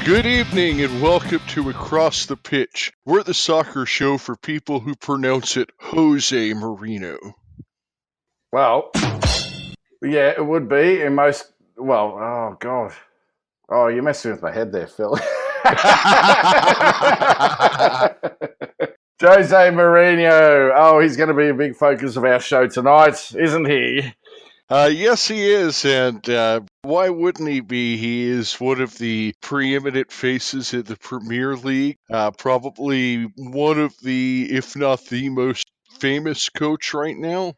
Good evening and welcome to Across the Pitch. We're the soccer show for people who pronounce it José Mourhino. Well, yeah, it would be in most. Well, oh god, oh, you're messing with my head there, Phil. José Mourhino. Oh, he's going to be a big focus of our show tonight, isn't he? Yes, he is, and why wouldn't he be? He is one of the preeminent faces in the Premier League, probably one of the, if not the most famous coach right now.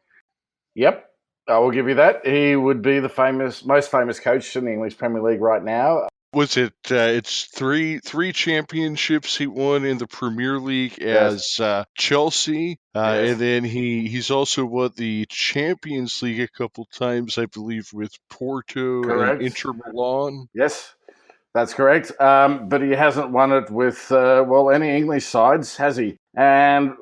Yep, I will give you that. He would be the most famous coach in the English Premier League right now. Was it? It's three championships he won in the Premier League as Chelsea, Yes. and then he's also won the Champions League a couple times, I believe, with Porto Correct. and Inter Milan. Yes, that's correct. But he hasn't won it with any English sides, has he? And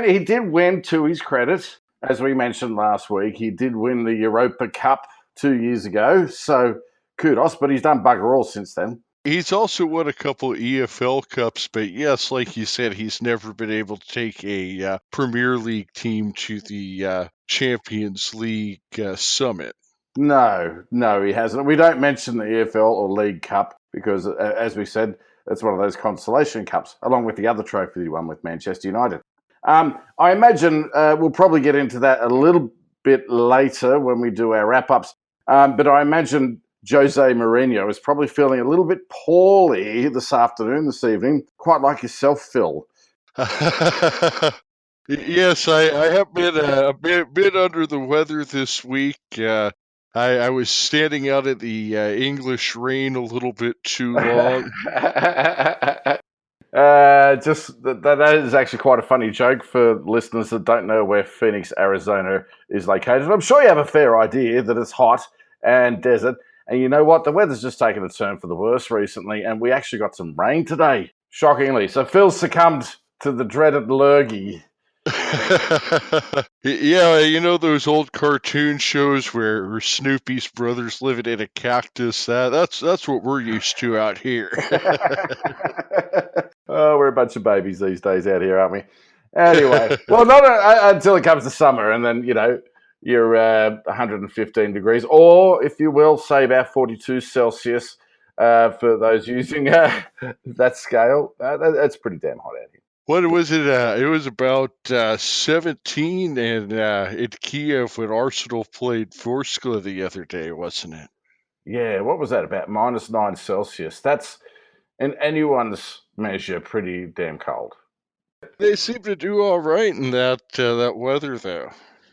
he did win, to his credit, as we mentioned last week. He did win the Europa Cup 2 years ago, so kudos, but he's done bugger all since then. He's also won a couple EFL Cups, but yes, like you said, he's never been able to take a Premier League team to the Champions League summit. No, he hasn't. We don't mention the EFL or League Cup because, as we said, it's one of those consolation cups, along with the other trophy he won with Manchester United. I imagine we'll probably get into that a little bit later when we do our wrap-ups, but I imagine José Mourhino is probably feeling a little bit poorly this evening, quite like yourself, Phil. Yes, I have been a bit under the weather this week. I was standing out in the English rain a little bit too long. That is actually quite a funny joke for listeners that don't know where Phoenix, Arizona is located. I'm sure you have a fair idea that it's hot and desert. And you know what? The weather's just taken a turn for the worse recently, and we actually got some rain today, shockingly. So Phil succumbed to the dreaded lurgy. Yeah, you know those old cartoon shows where Snoopy's brother's living in a cactus? That's what we're used to out here. Oh, we're a bunch of babies these days out here, aren't we? Anyway, well, not until it comes to summer, and then, you're 115 degrees, or, if you will, say about 42 Celsius for those using that scale. That's pretty damn hot out here. What was it? It was about 17 in Kiev when Arsenal played Vorskla the other day, wasn't it? Yeah, what was that, about -9 Celsius? That's, in anyone's measure, pretty damn cold. They seem to do all right in that weather, though.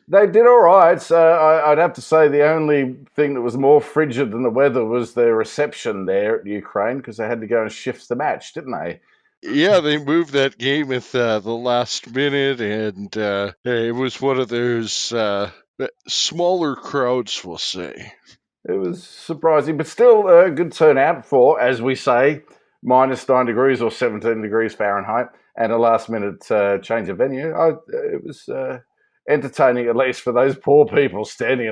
They did all right. So I'd have to say the only thing that was more frigid than the weather was their reception there at Ukraine, because they had to go and shift the match, didn't they? Yeah, they moved that game at the last minute, and it was one of those smaller crowds, we'll say. It was surprising, but still a good turnout for, as we say, -9 degrees or 17 degrees Fahrenheit, and a last-minute change of venue. It was entertaining, at least for those poor people standing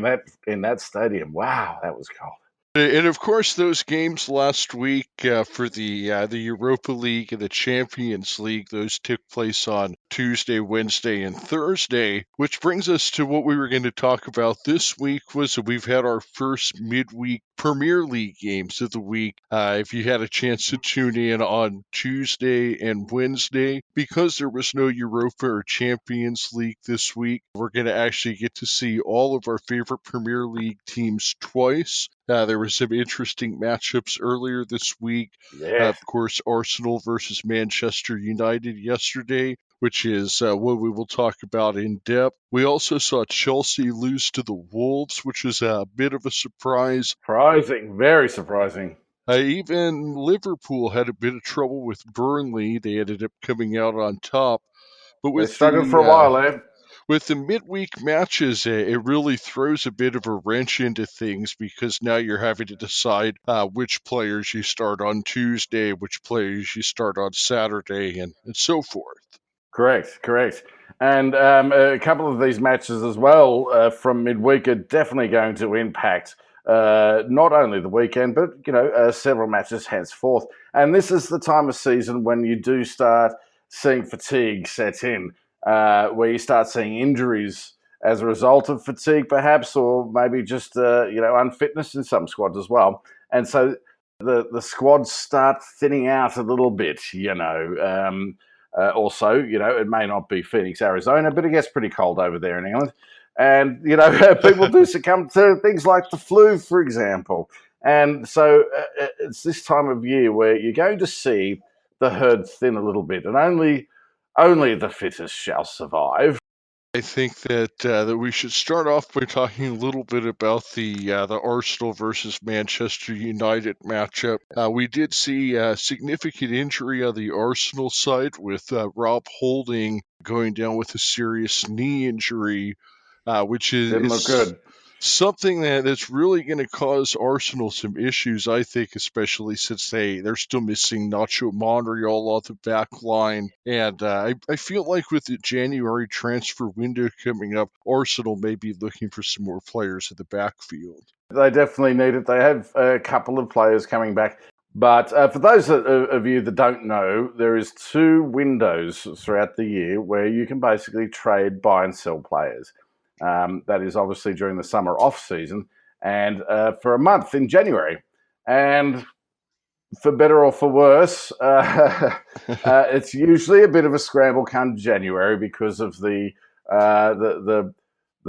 in that stadium. Wow, that was cold. And of course, those games last week for the Europa League and the Champions League, those took place on Tuesday, Wednesday, and Thursday. Which brings us to what we were going to talk about this week. Was that we've had our first midweek Premier League games of the week. If you had a chance to tune in on Tuesday and Wednesday, because there was no Europa or Champions League this week, we're going to actually get to see all of our favorite Premier League teams twice. There were some interesting matchups earlier this week. Yeah. Of course, Arsenal versus Manchester United yesterday, which is what we will talk about in depth. We also saw Chelsea lose to the Wolves, which is a bit of a surprise. Surprising, very surprising. Even Liverpool had a bit of trouble with Burnley. They ended up coming out on top. But They struggled for a while there. With the midweek matches, it really throws a bit of a wrench into things because now you're having to decide which players you start on Tuesday, which players you start on Saturday, and so forth. Correct. And a couple of these matches as well from midweek are definitely going to impact not only the weekend, but several matches henceforth. And this is the time of season when you do start seeing fatigue set in, where you start seeing injuries as a result of fatigue, perhaps, or maybe just unfitness in some squads as well. And so the squads start thinning out a little bit. Also, it may not be Phoenix, Arizona, but it gets pretty cold over there in England. And, people do succumb to things like the flu, for example. And so it's this time of year where you're going to see the herd thin a little bit, and only the fittest shall survive. I think that we should start off by talking a little bit about the Arsenal versus Manchester United matchup. We did see a significant injury on the Arsenal side with Rob Holding going down with a serious knee injury, which Didn't look is good. something that's really going to cause Arsenal some issues, I think, especially since they're still missing Nacho Monreal on the back line. And I feel like with the January transfer window coming up, Arsenal may be looking for some more players at the backfield. They definitely need it. They have a couple of players coming back. But for those of you that don't know, there is 2 windows throughout the year where you can basically trade, buy and sell players. That is obviously during the summer off season and for a month in January. And for better or for worse, it's usually a bit of a scramble come January because of the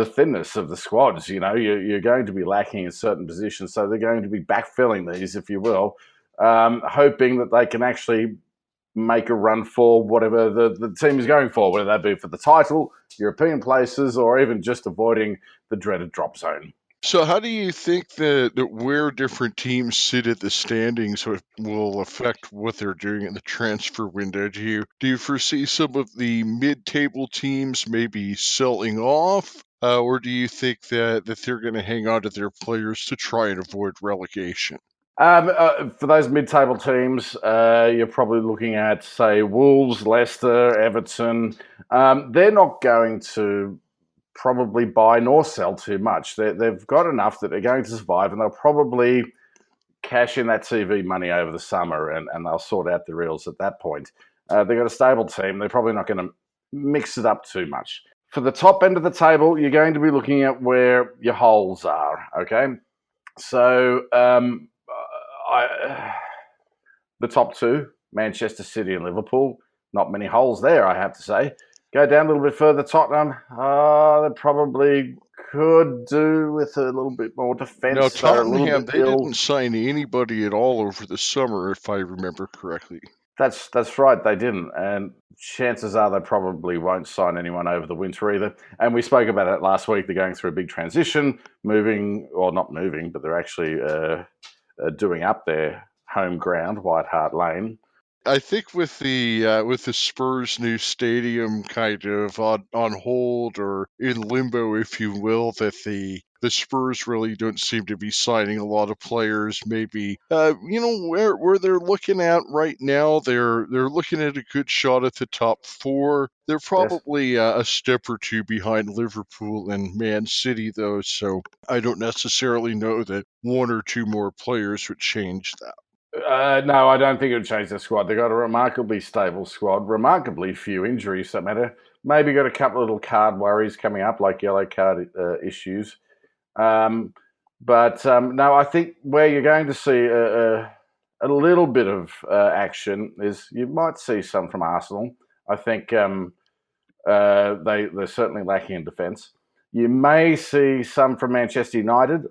thinness of the squads. You're going to be lacking in certain positions, so they're going to be backfilling these, if you will, hoping that they can actually make a run for whatever the team is going for, whether that be for the title, European places, or even just avoiding the dreaded drop zone. So how do you think that where different teams sit at the standings will affect what they're doing in the transfer window? Do you foresee some of the mid-table teams maybe selling off? Or do you think that they're going to hang on to their players to try and avoid relegation? For those mid-table teams, you're probably looking at, say, Wolves, Leicester, Everton. They're not going to probably buy nor sell too much. They've got enough that they're going to survive, and they'll probably cash in that TV money over the summer, and they'll sort out the reels at that point. They've got a stable team. They're probably not going to mix it up too much. For the top end of the table, you're going to be looking at where your holes are, okay? So the top 2, Manchester City and Liverpool, not many holes there, I have to say. Go down a little bit further, Tottenham. They probably could do with a little bit more defence. Now, They're a little Tottenham, bit they ill. didn't sign anybody at all over the summer, if I remember correctly. That's right, they didn't. And chances are they probably won't sign anyone over the winter either. And we spoke about it last week. They're going through a big transition, not moving, but they're actually doing up their home ground, White Hart Lane. I think with the Spurs' new stadium kind of on hold or in limbo, if you will, that the Spurs really don't seem to be signing a lot of players. Maybe where they're looking at right now, they're looking at a good shot at the top 4. They're probably a step or 2 behind Liverpool and Man City, though. So I don't necessarily know that 1 or 2 more players would change that. No, I don't think it would change the squad. They've got a remarkably stable squad, remarkably few injuries that matter. Maybe got a couple of little card worries coming up, like yellow card issues. No, I think where you're going to see a little bit of action is you might see some from Arsenal. I think they're certainly lacking in defence. You may see some from Manchester United,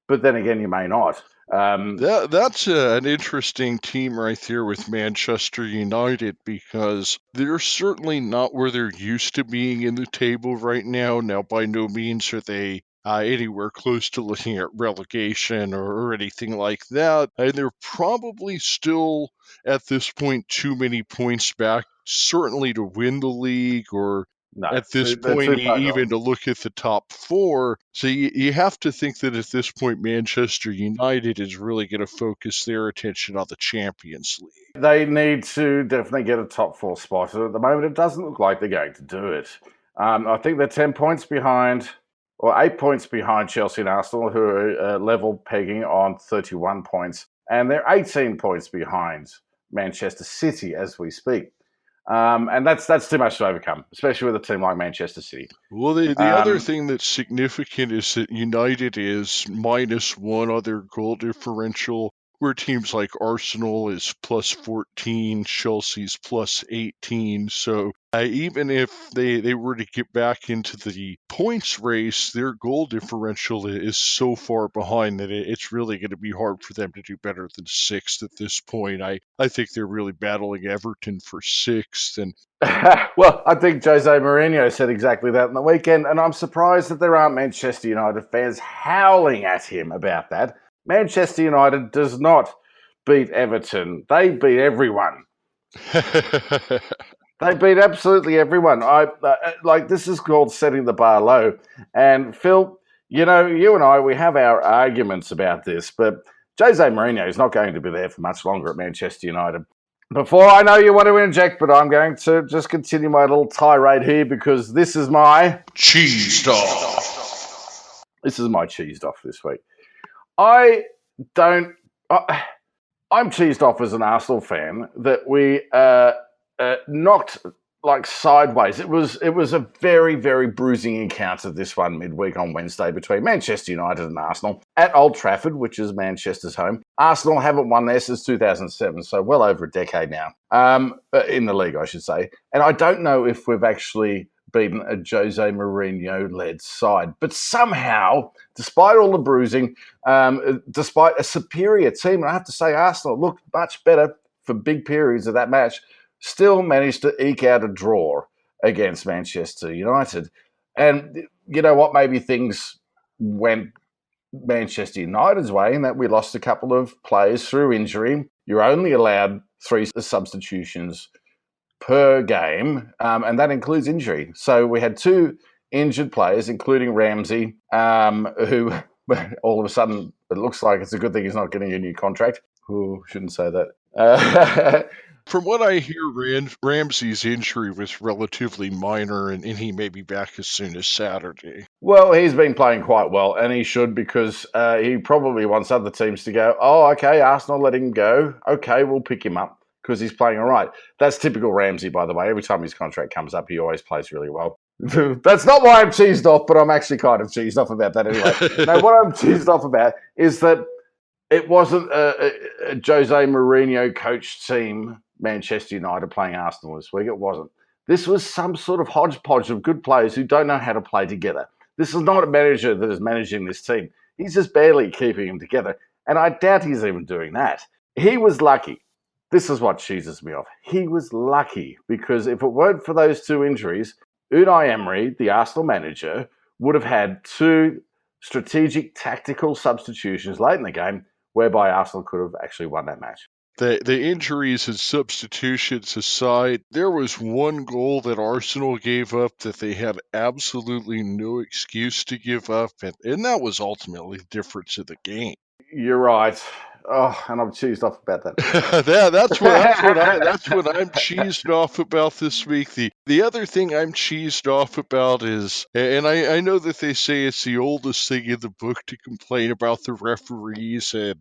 but then again, you may not. That's an interesting team right there with Manchester United because they're certainly not where they're used to being in the table right now. Now, by no means are they anywhere close to looking at relegation or anything like that. And they're probably still, at this point, too many points back, certainly to win the league or at this point, even to look at the top 4. So you have to think that at this point, Manchester United is really going to focus their attention on the Champions League. They need to definitely get a top 4 spot. At the moment, it doesn't look like they're going to do it. I think they're 10 points behind, or 8 points behind Chelsea and Arsenal, who are level pegging on 31 points. And they're 18 points behind Manchester City as we speak. And that's too much to overcome, especially with a team like Manchester City. Well, the other thing that's significant is that United is -1 other goal differential, where teams like Arsenal is +14, Chelsea's +18. So even if they were to get back into the points race, their goal differential is so far behind that it's really going to be hard for them to do better than sixth at this point. I think they're really battling Everton for sixth, and well, I think Jose Mourinho said exactly that in the weekend, and I'm surprised that there aren't Manchester United fans howling at him about that. Manchester United does not beat Everton. They beat everyone. They beat absolutely everyone. Like, this is called setting the bar low. And Phil, you and I, we have our arguments about this, but Jose Mourinho is not going to be there for much longer at Manchester United. Before, I know you want to inject, but I'm going to just continue my little tirade here because this is my cheesed off. This is my cheesed off this week. I'm cheesed off as an Arsenal fan that we knocked like sideways. It was a very, very bruising encounter, this one midweek on Wednesday between Manchester United and Arsenal at Old Trafford, which is Manchester's home. Arsenal haven't won there since 2007, so well over a decade now, in the league, I should say. And I don't know if we've actually beaten a Jose Mourinho-led side. But somehow, despite all the bruising, despite a superior team, and I have to say Arsenal looked much better for big periods of that match, still managed to eke out a draw against Manchester United. And you know what? Maybe things went Manchester United's way in that we lost a couple of players through injury. You're only allowed 3 substitutions per game, and that includes injury. So we had 2 injured players, including Ramsey, who all of a sudden, it looks like it's a good thing he's not getting a new contract. Ooh, shouldn't say that. From what I hear, Ramsey's injury was relatively minor, and he may be back as soon as Saturday. Well, he's been playing quite well, and he should, because he probably wants other teams to go, oh, okay, Arsenal let him go. Okay, we'll pick him up because he's playing all right. That's typical Ramsey, by the way. Every time his contract comes up, he always plays really well. That's not why I'm cheesed off, but I'm actually kind of cheesed off about that anyway. No, what I'm cheesed off about is that it wasn't a Jose Mourinho coached team, Manchester United, playing Arsenal this week. It wasn't. This was some sort of hodgepodge of good players who don't know how to play together. This is not a manager that is managing this team. He's just barely keeping them together. And I doubt he's even doing that. He was lucky. This is what cheeses me off. He was lucky because if it weren't for those 2 injuries, Unai Emery, the Arsenal manager, would have had 2 strategic tactical substitutions late in the game whereby Arsenal could have actually won that match. The injuries and substitutions aside, there was one goal that Arsenal gave up that they had absolutely no excuse to give up, and that was ultimately the difference of the game. You're right. Oh, and I'm cheesed off about that. That's what I'm cheesed off about this week. The other thing I'm cheesed off about is, and I know that they say it's the oldest thing in the book to complain about the referees, and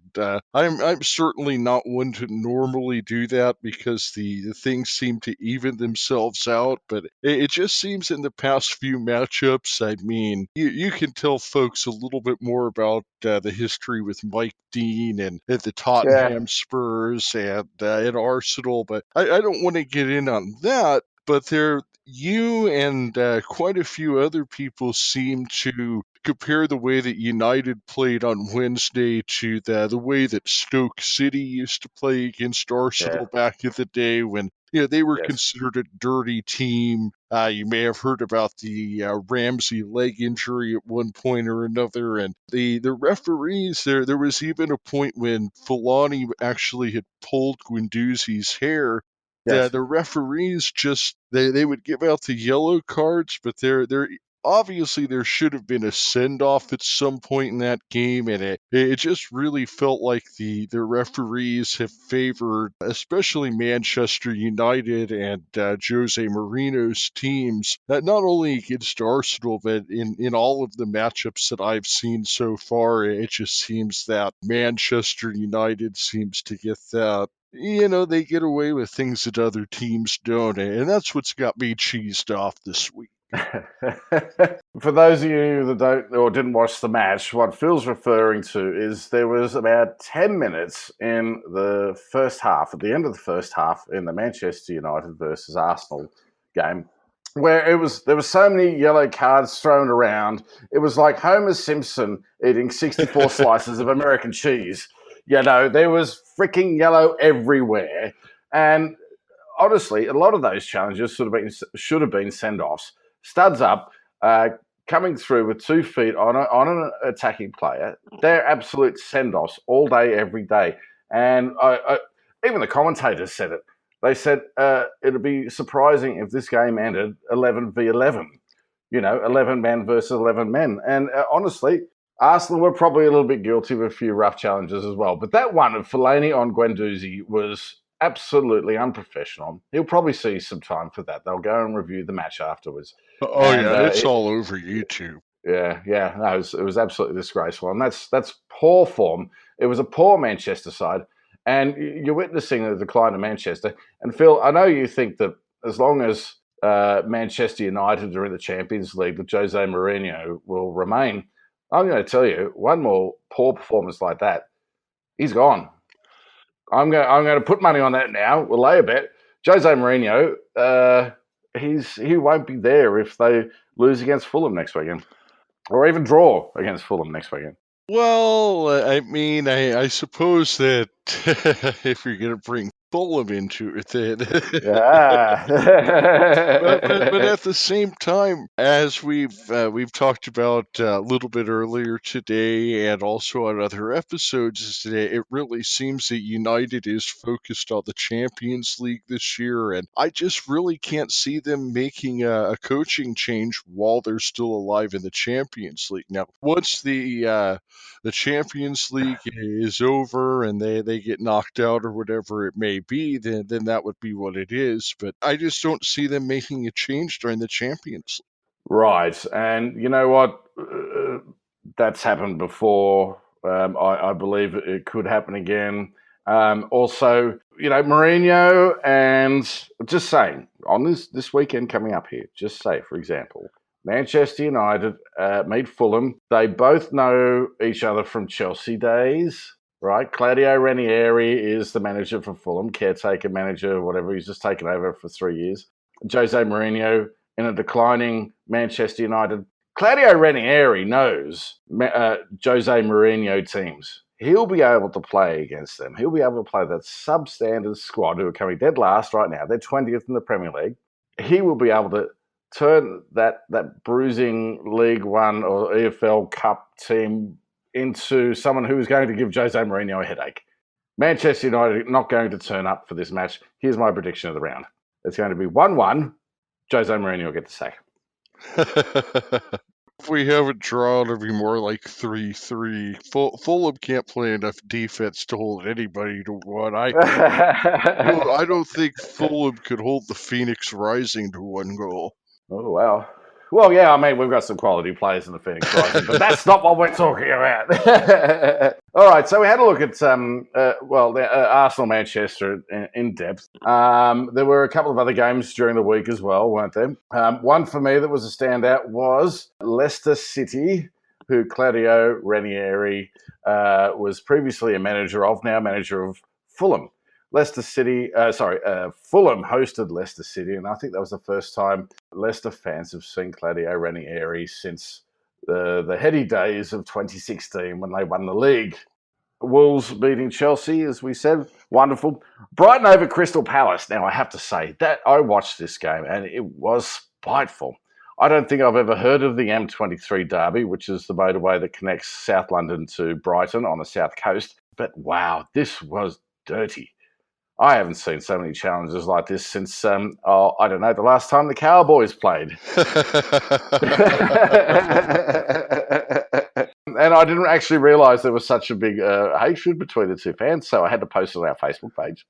I'm certainly not one to normally do that because the things seem to even themselves out. But it just seems in the past few matchups, I mean, you can tell folks a little bit more about the history with Mike Dean and the Tottenham Spurs and at Arsenal, but I don't want to get in on that. But you and quite a few other people seem to compare the way that United played on Wednesday to the way that Stoke City used to play against Arsenal back in the day when they were considered a dirty team. You may have heard about the Ramsey leg injury at one point or another, and the referees. There was even a point when Fulani actually had pulled Guendouzi's hair. Yes. The referees just they would give out the yellow cards, but they're obviously there should have been a send-off at some point in that game, and it just really felt like the referees have favored, especially Manchester United and José Mourhino's teams, not only against Arsenal, but in all of the matchups that I've seen so far. It just seems that Manchester United seems to get that. They get away with things that other teams don't, and that's what's got me cheesed off this week. For those of you that don't or didn't watch the match, what Phil's referring to is there was about 10 minutes in the first half, at the end of the first half, in the Manchester United versus Arsenal game, where there were so many yellow cards thrown around. It was like Homer Simpson eating 64 slices of American cheese. There was freaking yellow everywhere. And honestly, a lot of those challenges should have been send-offs. Studs up, coming through with 2 feet on an attacking player. They're absolute send-offs all day, every day. And even the commentators said it. They said it'd be surprising if this game ended 11v11. 11 men versus 11 men. And honestly, Arsenal were probably a little bit guilty of a few rough challenges as well. But that one of Fellaini on Guendouzi was absolutely unprofessional. He'll probably see some time for that. They'll go and review the match afterwards. Oh, yeah, it's all over YouTube. Yeah. No, it was absolutely disgraceful. And that's poor form. It was a poor Manchester side. And you're witnessing the decline of Manchester. And Phil, I know you think that as long as Manchester United are in the Champions League, that Jose Mourinho will remain. I'm going to tell you, one more poor performance like that, he's gone. I'm going to put money on that now. We'll lay a bet. Jose Mourhino, he won't be there if they lose against Fulham next weekend, or even draw against Fulham next weekend. Well, I mean, I suppose that if you're going to bring Fulham into it, then Yeah. but at the same time, as we've talked about a little bit earlier today, and also on other episodes today, it really seems that United is focused on the Champions League this year, and I just really can't see them making a coaching change while they're still alive in the Champions League. Now, once the Champions League is over and they get knocked out or whatever it may be, then that would be what it is. But I just don't see them making a change during the Champions League. Right. And you know what? That's happened before. I believe it could happen again. Also, Mourinho, and just saying, on this weekend coming up here, just say, for example, Manchester United meet Fulham. They both know each other from Chelsea days, right? Claudio Ranieri is the manager for Fulham, caretaker manager, whatever. He's just taken over for 3 years. Jose Mourinho in a declining Manchester United. Claudio Ranieri knows Jose Mourinho teams. He'll be able to play against them. He'll be able to play that substandard squad who are coming dead last right now. They're 20th in the Premier League. He will be able to turn that bruising League One or EFL Cup team into someone who is going to give Jose Mourinho a headache. Manchester United not going to turn up for this match. Here's my prediction of the round. It's going to be 1-1. Jose Mourhino will get the sack. If we have a draw, it'll be more like 3-3. Fulham can't play enough defense to hold anybody to one. I don't think Fulham could hold the Phoenix Rising to 1 goal. Oh, wow. Well, yeah, I mean, we've got some quality players in the Phoenix Rising, but that's not what we're talking about. All right, so we had a look at, Arsenal-Manchester in depth. There were a couple of other games during the week as well, weren't there? One for me that was a standout was Leicester City, who Claudio Ranieri was previously a manager of, now manager of Fulham. Fulham hosted Leicester City, and I think that was the first time Leicester fans have seen Claudio Ranieri since the heady days of 2016 when they won the league. Wolves beating Chelsea, as we said, wonderful. Brighton over Crystal Palace. Now, I have to say that I watched this game, and it was spiteful. I don't think I've ever heard of the M23 Derby, which is the motorway that connects South London to Brighton on the south coast. But wow, this was dirty. I haven't seen so many challenges like this since, I don't know, the last time the Cowboys played. And I didn't actually realise there was such a big hatred between the two fans, so I had to post it on our Facebook page,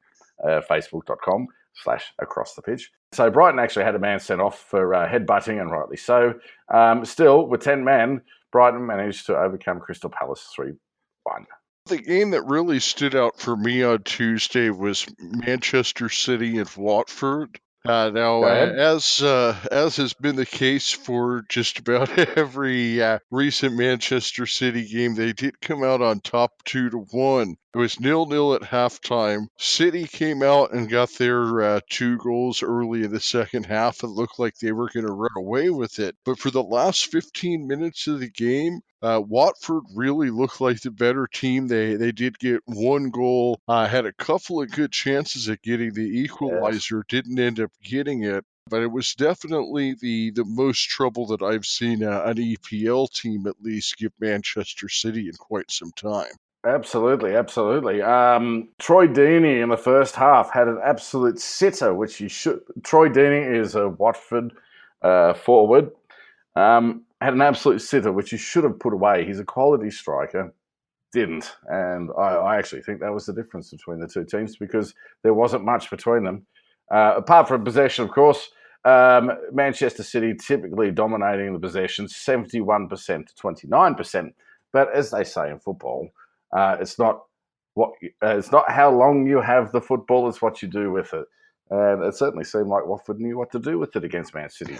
facebook.com/acrossthepitch. So Brighton actually had a man sent off for headbutting, and rightly so. Still, with 10 men, Brighton managed to overcome Crystal Palace 3-1. The game that really stood out for me on Tuesday was Manchester City and Watford. Now, Go ahead. as has been the case for just about every recent Manchester City game, they did come out on top 2-1. It was 0-0 at halftime. City came out and got their 2 goals early in the second half. It looked like they were going to run away with it. But for the last 15 minutes of the game, Watford really looked like the better team. They did get 1 goal, had a couple of good chances at getting the equalizer, didn't end up getting it. But it was definitely the most trouble that I've seen an EPL team at least give Manchester City in quite some time. Absolutely. Troy Deeney in the first half had an absolute sitter, which he should. Troy Deeney is a Watford forward. Had an absolute sitter, which he should have put away. He's a quality striker. Didn't. And I actually think that was the difference between the two teams, because there wasn't much between them. Apart from possession, of course, Manchester City typically dominating the possession, 71% to 29%. But as they say in football, it's not how long you have the football, it's what you do with it. And it certainly seemed like Watford knew what to do with it against Man City.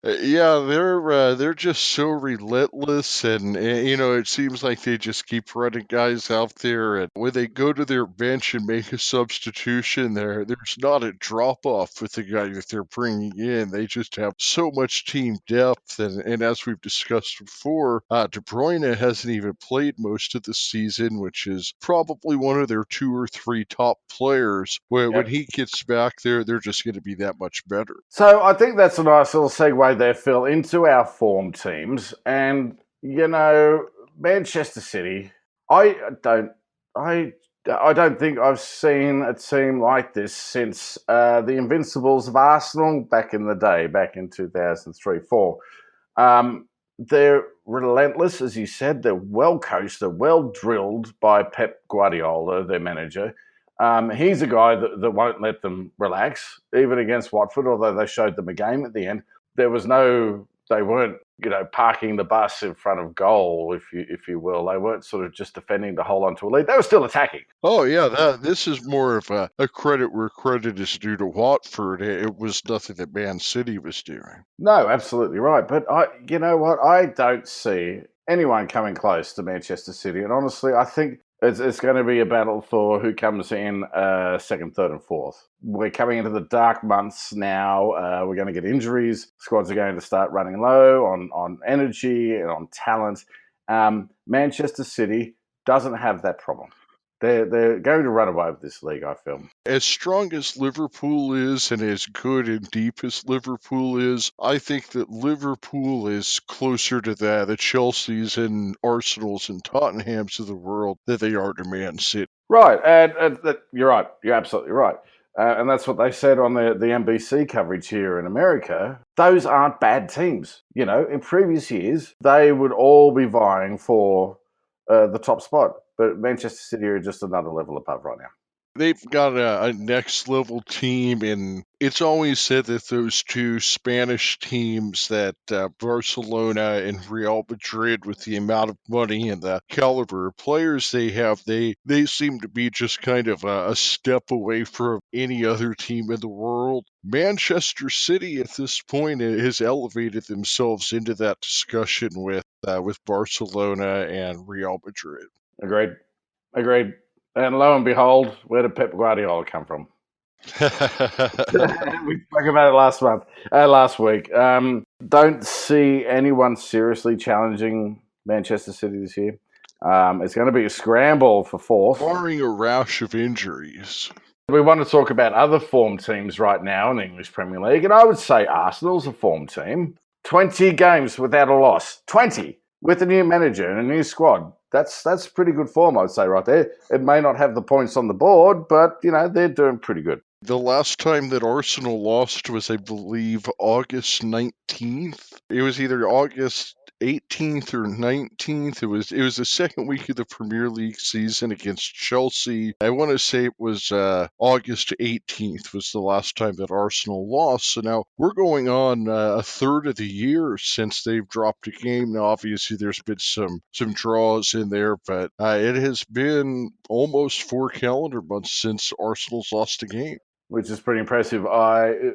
Yeah, they're just so relentless, and it seems like they just keep running guys out there. And when they go to their bench and make a substitution, there's not a drop off with the guy that they're bringing in. They just have so much team depth, and as we've discussed before, De Bruyne hasn't even played most of the season, which is probably one of their 2 or 3 top players. When he gets back there, they're just going to be that much better. So I think that's a nice little segue there, Phil, into our form teams. And, Manchester City, I don't think I've seen a team like this since the Invincibles of Arsenal back in the day, back in 2003-04. They're relentless, as you said. They're well coached. They're well drilled by Pep Guardiola, their manager. He's a guy that won't let them relax, even against Watford, although they showed them a game at the end. They weren't, parking the bus in front of goal, if you will. They weren't sort of just defending to hold on to a lead. They were still attacking. Oh, yeah, this is more of a credit where credit is due to Watford. It was nothing that Man City was doing. No, absolutely right. But you know what? I don't see anyone coming close to Manchester City. And honestly, I think it's going to be a battle for who comes in second, third, and fourth. We're coming into the dark months now. We're going to get injuries. Squads are going to start running low on energy and on talent. Manchester City doesn't have that problem. They're going to run away with this league, I feel. As strong as Liverpool is and as good and deep as Liverpool is, I think that Liverpool is closer to the Chelseas and Arsenals and Tottenhams of the world than they are to Man City. Right, and you're right. You're absolutely right. And that's what they said on the NBC coverage here in America. Those aren't bad teams. In previous years, they would all be vying for the top spot. But Manchester City are just another level above right now. They've got a next level team, and it's always said that those 2 Spanish teams, that Barcelona and Real Madrid, with the amount of money and the caliber of players they have, they seem to be just kind of a step away from any other team in the world. Manchester City at this point has elevated themselves into that discussion with Barcelona and Real Madrid. Agreed. And lo and behold, where did Pep Guardiola come from? We spoke about it last week. Don't see anyone seriously challenging Manchester City this year. It's going to be a scramble for fourth. Barring a rash of injuries. We want to talk about other form teams right now in the English Premier League, and I would say Arsenal's a form team. 20 games without a loss. 20! With a new manager and a new squad. That's pretty good form, I'd say, right there. It may not have the points on the board, but they're doing pretty good. The last time that Arsenal lost was, I believe, August 19th. It was either August 18th or 19th. It was the second week of the Premier League season against Chelsea. I want to say it was August 18th was the last time that Arsenal lost. So now we're going on a third of the year since they've dropped a game. Now, obviously, there's been some draws in there, but it has been almost 4 calendar months since Arsenal's lost a game. Which is pretty impressive. I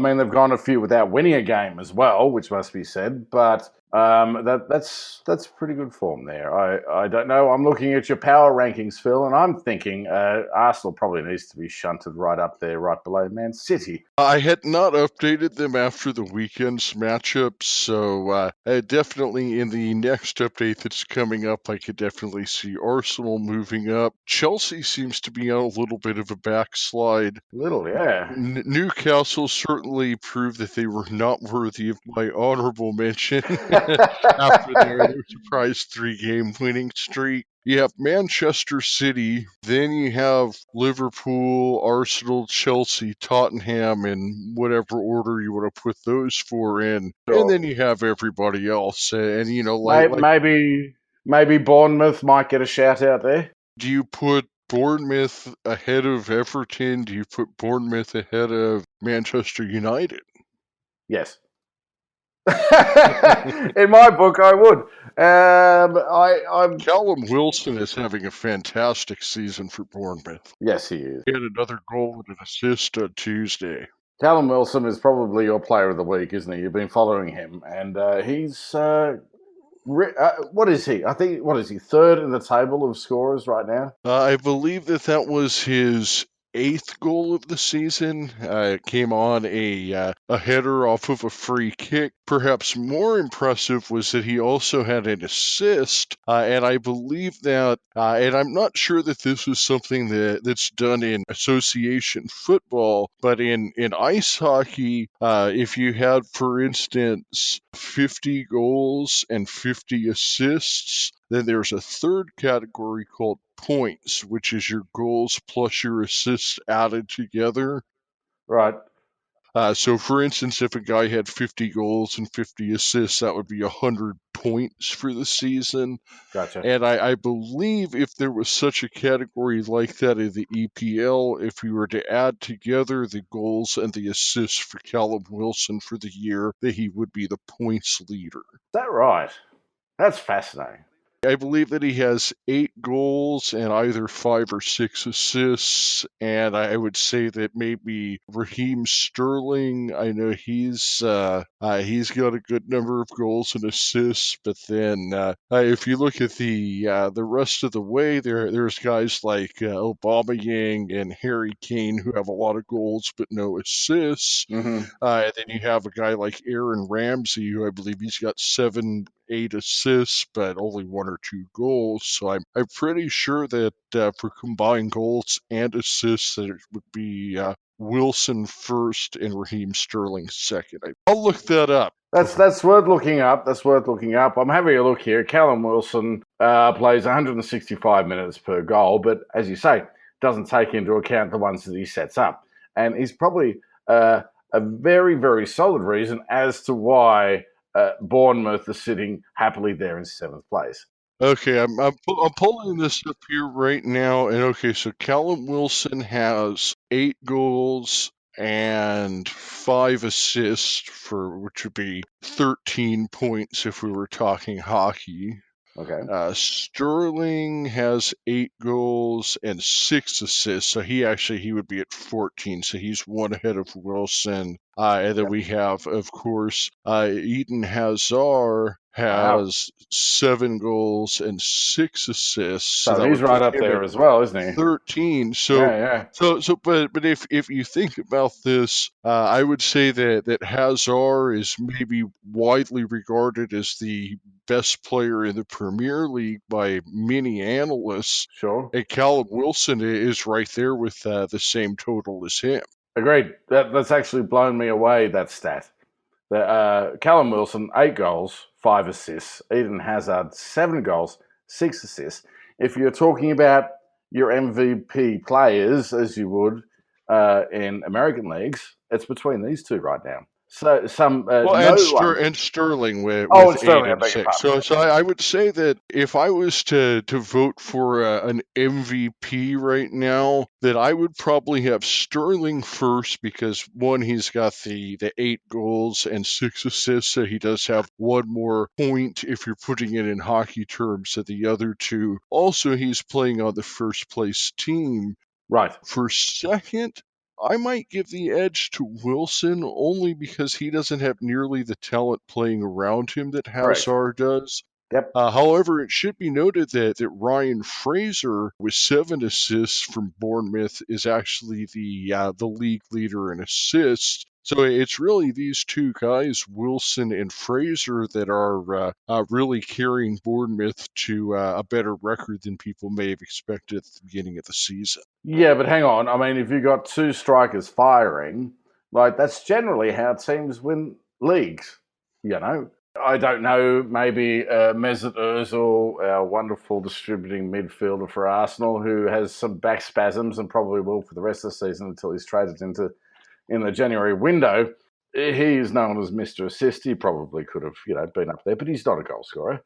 mean, they've gone a few without winning a game as well, which must be said. But that's pretty good form there. I don't know. I'm looking at your power rankings, Phil, and I'm thinking Arsenal probably needs to be shunted right up there, right below Man City. I had not updated them after the weekend's matchups, so definitely in the next update that's coming up, I could definitely see Arsenal moving up. Chelsea seems to be on a little bit of a backslide. Little, yeah. Newcastle certainly proved that they were not worthy of my honorable mention after their surprise 3-game winning streak. You have Manchester City, then you have Liverpool, Arsenal, Chelsea, Tottenham, in whatever order you want to put those 4 in, Sure. and then you have everybody else. And Maybe Bournemouth might get a shout out there. Do you put Bournemouth ahead of Everton? Do you put Bournemouth ahead of Manchester United? Yes. In my book, I would. I'm Callum Wilson is having a fantastic season for Bournemouth. Yes, he is. He had another goal and an assist on Tuesday. Callum Wilson is probably your player of the week, isn't he? You've been following him, and he's what is he? I think what is he, third in the table of scorers right now? I believe that was his 8th goal of the season. It came on a header off of a free kick. Perhaps more impressive was that he also had an assist, and I believe that, and I'm not sure that this is something that's done in association football, but in ice hockey, if you had, for instance, 50 goals and 50 assists, then there's a third category called points, which is your goals plus your assists added together. Right. So, for instance, if a guy had 50 goals and 50 assists, that would be 100 points for the season. Gotcha. And I believe if there was such a category like that in the EPL, if we were to add together the goals and the assists for Callum Wilson for the year, that he would be the points leader. Is that right? That's fascinating. I believe that he has 8 goals and either 5 or 6 assists, and I would say that maybe Raheem Sterling, I know he's got a good number of goals and assists, but then if you look at the rest of the way, there's guys like Aubameyang and Harry Kane who have a lot of goals but no assists. Mm-hmm. And then you have a guy like Aaron Ramsey, who I believe he's got 7-8 assists, but only 1 or 2 goals. So I'm pretty sure that for combined goals and assists, that it would be Wilson first and Raheem Sterling second. I'll look that up. That's worth looking up. That's worth looking up. I'm having a look here. Callum Wilson plays 165 minutes per goal, but as you say, doesn't take into account the ones that he sets up. And he's probably a very, very solid reason as to why Bournemouth is sitting happily there in 7th place. Okay, I'm pulling this up here right now, and okay, so Callum Wilson has 8 goals and 5 assists, which would be 13 points if we were talking hockey. Okay. Sterling has 8 goals and 6 assists, so he would be at 14, so he's 1 ahead of Wilson. And then we have, of course, Eden Hazard has 7 goals and 6 assists. So he's right up there as well, isn't he? 13. So, yeah. But if you think about this, I would say that Hazard is maybe widely regarded as the best player in the Premier League by many analysts. Sure. And Callum Wilson is right there with the same total as him. Agreed. That's actually blown me away, that stat. Callum Wilson, 8 goals, 5 assists. Eden Hazard, 7 goals, 6 assists. If you're talking about your MVP players, as you would in American leagues, it's between these two right now. So Well, no one. And Sterling Oh, with and eight Sterling, I and beg your six. pardon. So I would say that if I was to vote for an MVP right now, that I would probably have Sterling first because one, he's got the 8 goals and 6 assists, so he does have one more point if you're putting it in hockey terms than the other two. Also, he's playing on the first place team. Right. For second, I might give the edge to Wilson only because he doesn't have nearly the talent playing around him that Correct. Hazard does. Yep. However, it should be noted that Ryan Fraser, with 7 assists from Bournemouth, is actually the league leader in assists. So it's really these two guys, Wilson and Fraser, that are really carrying Bournemouth to a better record than people may have expected at the beginning of the season. Yeah, but hang on. I mean, if you've got two strikers firing, like that's generally how teams win leagues. You know, I don't know. Maybe Mesut Ozil, our wonderful distributing midfielder for Arsenal, who has some back spasms and probably will for the rest of the season until he's traded in the January window. He is known as Mr. Assist. He probably could have, been up there, but he's not a goal scorer.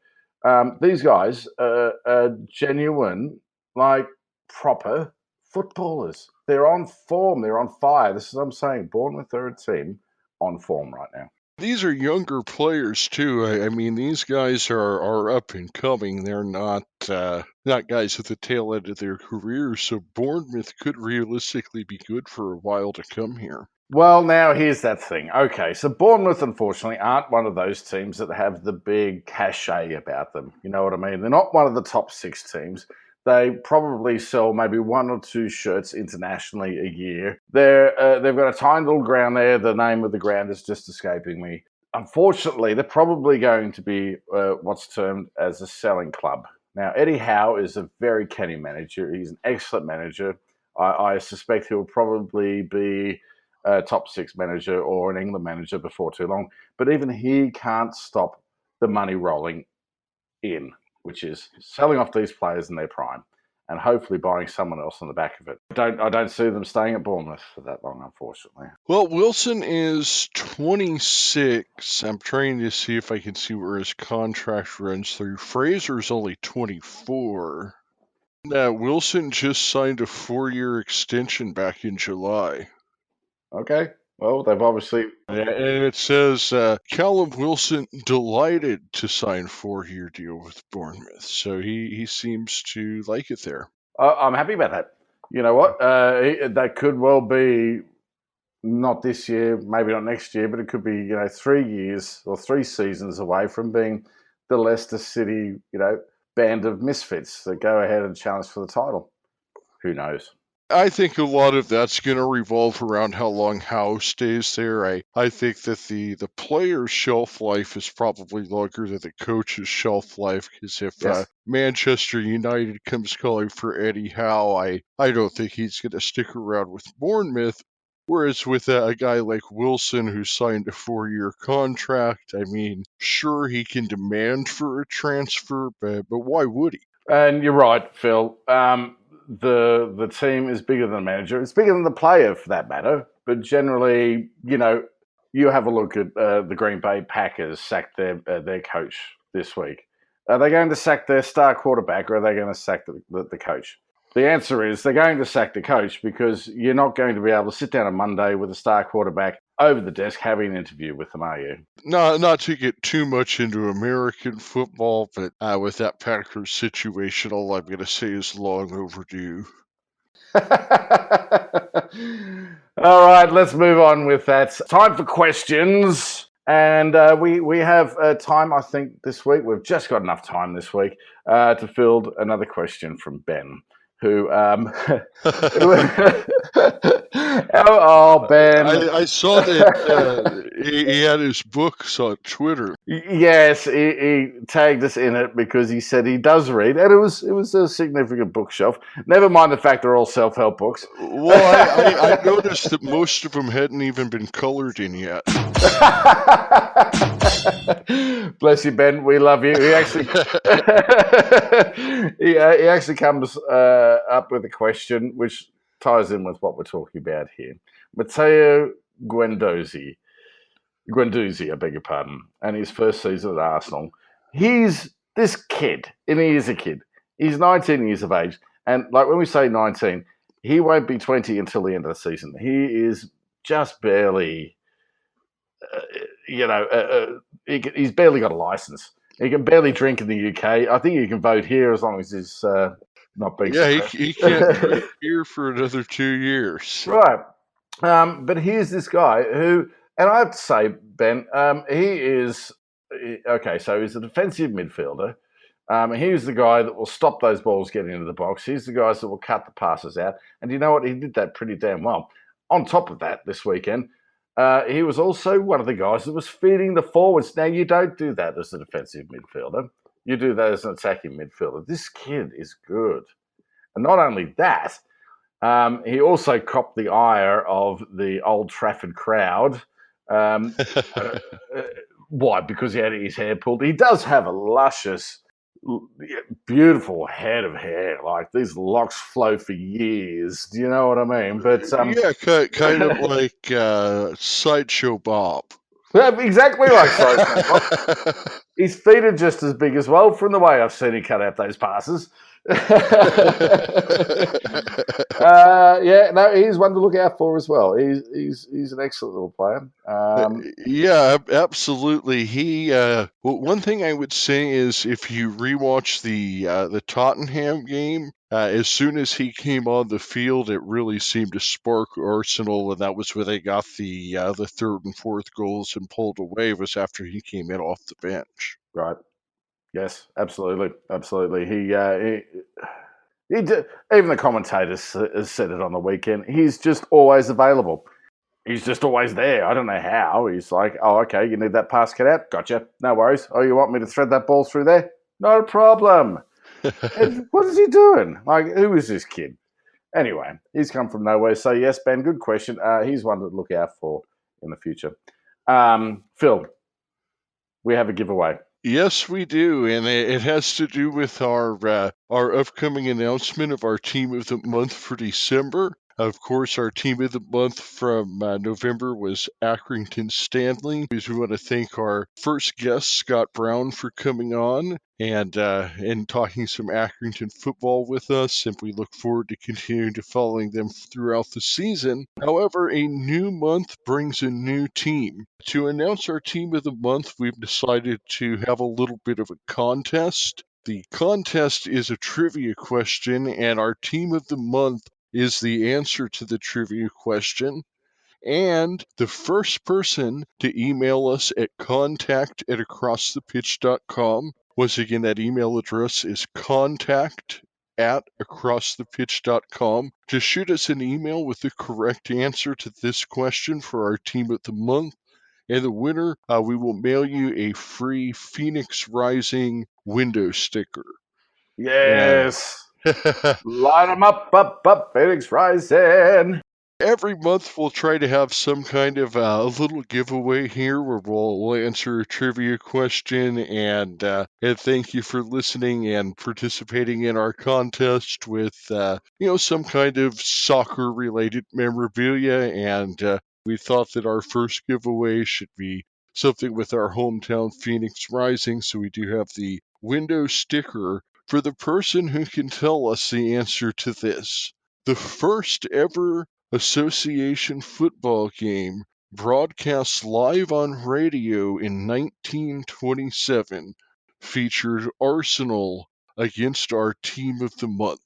These guys are genuine, like proper footballers. They're on form. They're on fire. This is what I'm saying. Bournemouth are a team on form right now. These are younger players too. I mean, these guys are up and coming. They're not guys at the tail end of their careers. So Bournemouth could realistically be good for a while to come here. Well, now here's that thing. Okay, so Bournemouth, unfortunately, aren't one of those teams that have the big cachet about them. You know what I mean? They're not one of the top 6 teams. They probably sell maybe 1 or 2 shirts internationally a year. They've got a tiny little ground there. The name of the ground is just escaping me. Unfortunately, they're probably going to be what's termed as a selling club. Now, Eddie Howe is a very canny manager. He's an excellent manager. I suspect he'll probably be a top 6 manager or an England manager before too long. But even he can't stop the money rolling in, which is selling off these players in their prime and hopefully buying someone else on the back of it. I don't see them staying at Bournemouth for that long, unfortunately. Well, Wilson is 26. I'm trying to see if I can see where his contract runs through. Fraser's only 24. Wilson just signed a 4-year extension back in July. Okay. Well, they've obviously... And it says, Callum Wilson delighted to sign a 4-year deal with Bournemouth. So he seems to like it there. I'm happy about that. You know what? That could well be not this year, maybe not next year, but it could be, 3 years or 3 seasons away from being the Leicester City, band of misfits that go ahead and challenge for the title. Who knows? I think a lot of that's going to revolve around how long Howe stays there. I think that the player's shelf life is probably longer than the coach's shelf life, because if Yes. Manchester United comes calling for Eddie Howe, I don't think he's going to stick around with Bournemouth. Whereas with a guy like Wilson, who signed a 4-year contract, I mean, sure, he can demand for a transfer, but why would he? And you're right, Phil. The team is bigger than the manager. It's bigger than the player, for that matter. But generally, you have a look at the Green Bay Packers sacked their coach this week. Are they going to sack their star quarterback, or are they going to sack the coach? The answer is they're going to sack the coach, because you're not going to be able to sit down on Monday with a star quarterback over the desk having an interview with them, are you? Not to get too much into American football, but with that Packers situation, all I'm going to say is long overdue. All right, let's move on with that. Time for questions. And we have time, I think, this week. We've just got enough time this week to field another question from Ben. who oh, Ben. I saw that he had his books on Twitter. Yes, he tagged us in it because he said he does read, and it was a significant bookshelf. Never mind the fact they're all self-help books. Well, I noticed that most of them hadn't even been colored in yet. Bless you, Ben. We love you. He actually he actually comes up with a question which ties in with what we're talking about here. Matteo Guendouzi, I beg your pardon, and his first season at Arsenal. He's this kid, and he is a kid. He's 19 years of age, and like when we say 19, he won't be 20 until the end of the season. He is just barely, he's barely got a license. He can barely drink in the UK. I think he can vote here as long as he's not being Yeah, suppressed. he can't drink here for another 2 years. Right. But here's this guy who, and I have to say, Ben, he is okay. So he's a defensive midfielder. He's the guy that will stop those balls getting into the box. He's the guys that will cut the passes out. And you know what? He did that pretty damn well. On top of that, this weekend, he was also one of the guys that was feeding the forwards. Now, you don't do that as a defensive midfielder. You do that as an attacking midfielder. This kid is good. And not only that, he also copped the ire of the Old Trafford crowd. Why? Because he had his hair pulled. He does have a luscious, beautiful head of hair. Like these locks flow for years. Do you know what I mean? But yeah, kind of like Sideshow Bob. Exactly like Sideshow Bob. His feet are just as big as well, from the way I've seen him cut out those passes. Yeah, no, he's one to look out for as well. He's an excellent little player. Yeah, absolutely. Well, one thing I would say is if you rewatch the Tottenham game, as soon as he came on the field, it really seemed to spark Arsenal, and that was where they got the third and fourth goals and pulled away. Was after he came in off the bench. Right. Yes, absolutely, absolutely. He did, even the commentators said it on the weekend. He's just always available. He's just always there. I don't know how. He's like, oh, okay, you need that pass cut out? Gotcha. No worries. Oh, you want me to thread that ball through there? No problem. What is he doing? Like, who is this kid? Anyway, he's come from nowhere. So, yes, Ben, good question. He's one to look out for in the future. Phil, we have a giveaway. Yes, we do, and it has to do with our upcoming announcement of our Team of the Month for December. Of course, our Team of the Month from November was Accrington Stanley. We want to thank our first guest, Scott Brown, for coming on and talking some Accrington football with us, and we look forward to continuing to following them throughout the season. However, a new month brings a new team. To announce our Team of the Month, we've decided to have a little bit of a contest. The contest is a trivia question, and our Team of the Month is the answer to the trivia question. And the first person to email us at contact@acrossthepitch.com. Once again, that email address is contact@acrossthepitch.com. To shoot us an email with the correct answer to this question for our Team of the Month. And the winner, we will mail you a free Phoenix Rising window sticker. Yes. Line them up, Phoenix Rising. Every month we'll try to have some kind of a little giveaway here where we'll answer a trivia question and thank you for listening and participating in our contest with some kind of soccer related memorabilia, and we thought that our first giveaway should be something with our hometown Phoenix Rising, so we do have the window sticker for the person who can tell us the answer to this. The first ever association football game broadcast live on radio in 1927 featured Arsenal against our Team of the Month.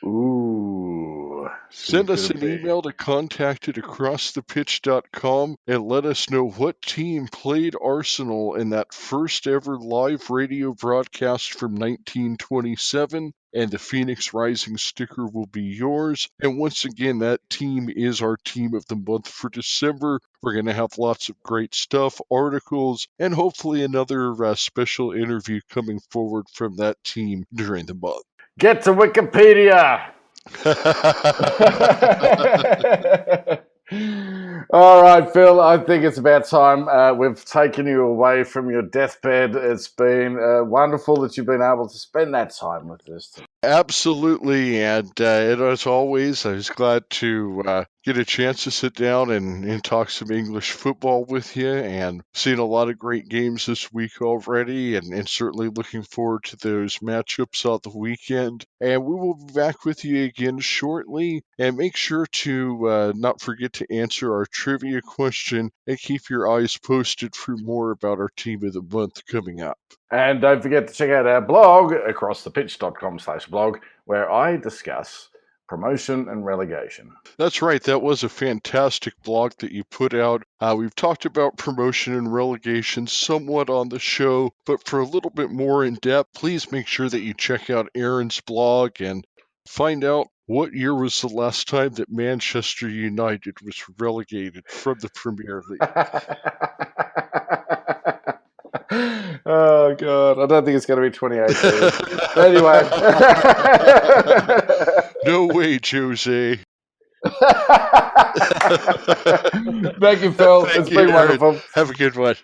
Ooh. Send us an email to contact@acrossthepitch.com and let us know what team played Arsenal in that first ever live radio broadcast from 1927, and the Phoenix Rising sticker will be yours. And once again, that team is our team of the month for December. We're going to have lots of great stuff, articles, and hopefully another special interview coming forward from that team during the month. Get to Wikipedia! All right, Phil, I think it's about time we've taken you away from your deathbed. It's been wonderful that you've been able to spend that time with us. Absolutely, and as always, I was glad to get a chance to sit down and talk some English football with you, and seen a lot of great games this week already, and certainly looking forward to those matchups on the weekend. And we will be back with you again shortly, and make sure to not forget to answer our trivia question, and keep your eyes posted for more about our team of the month coming up. And don't forget to check out our blog, acrossthepitch.com/blog, where I discuss promotion and relegation. That's right. That was a fantastic blog that you put out. We've talked about promotion and relegation somewhat on the show, but for a little bit more in depth, please make sure that you check out Aaron's blog and find out what year was the last time that Manchester United was relegated from the Premier League. Oh, God. I don't think it's going to be 2018. Anyway. No way, Jose. Thank you, Phil. Thank It's you, been Aaron. wonderful. Have a good one.